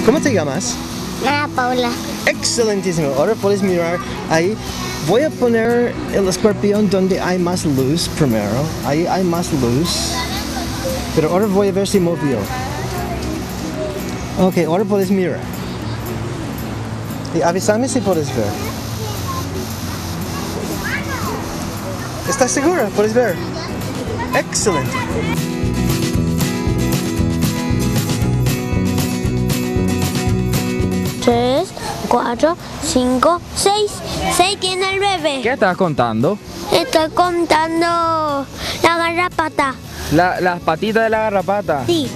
¿Cómo te llamas? Ana Paula. Excelentísimo. Ahora puedes mirar ahí. Voy a poner el escorpión donde hay más luz primero. Ahí hay más luz. Pero ahora voy a ver si movió. Ok, ahora puedes mirar. Y avísame si puedes ver. ¿Estás segura? ¿Puedes ver? Excelente. 3, 4, 5, 6. 6 tiene el bebé. ¿Qué estás contando? Estoy contando la garrapata. Las patitas de la garrapata. Sí.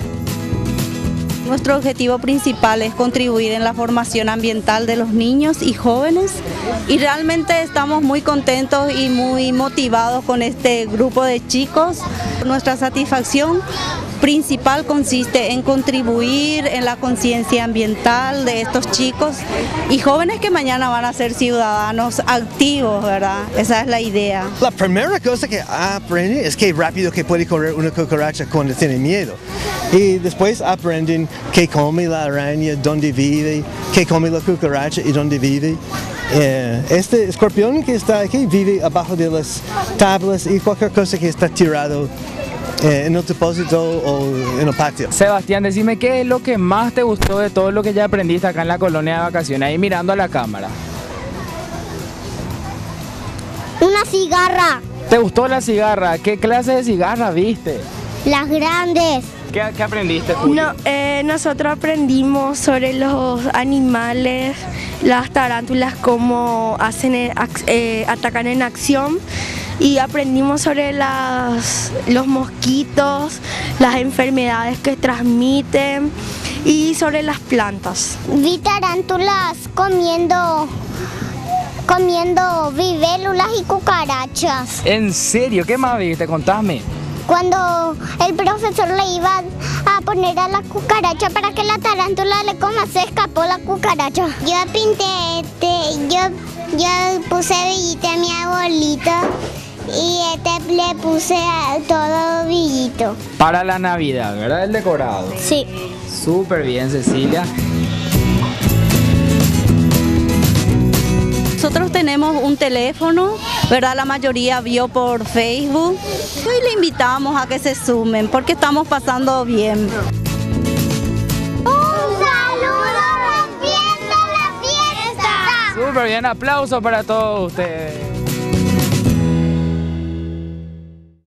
Nuestro objetivo principal es contribuir en la formación ambiental de los niños y jóvenes y realmente estamos muy contentos y muy motivados con este grupo de chicos. Nuestra satisfacción principal consiste en contribuir en la conciencia ambiental de estos chicos y jóvenes que mañana van a ser ciudadanos activos, ¿verdad? Esa es la idea. La primera cosa que aprenden es que rápido que puede correr una cucaracha cuando tiene miedo. Y después aprenden qué come la araña, dónde vive, qué come la cucaracha y dónde vive. Este escorpión que está aquí vive abajo de las tablas y cualquier cosa que está tirado en el depósito o en el patio. Sebastián, decime qué es lo que más te gustó de todo lo que ya aprendiste acá en la colonia de vacaciones, ahí mirando a la cámara. Una cigarra. ¿Te gustó la cigarra? ¿Qué clase de cigarra viste? Las grandes. ¿Qué aprendiste, Julio? Nosotros aprendimos sobre los animales, las tarántulas, cómo atacan en acción, y aprendimos sobre los mosquitos, las enfermedades que transmiten y sobre las plantas. Vi tarántulas comiendo libélulas y cucarachas. ¿En serio? ¿Qué más viste? Contame. Cuando el profesor le iba a poner a la cucaracha para que la tarántula le coma, se escapó la cucaracha. Yo pinté yo puse villita a mi abuelito y le puse todo villito. Para la Navidad, ¿verdad? El decorado. Sí. Súper bien, Cecilia. Nosotros tenemos un teléfono, ¿verdad? La mayoría vio por Facebook. Hoy le invitamos a que se sumen porque estamos pasando bien. ¡Un saludo de fiesta! Súper bien, aplauso para todos ustedes.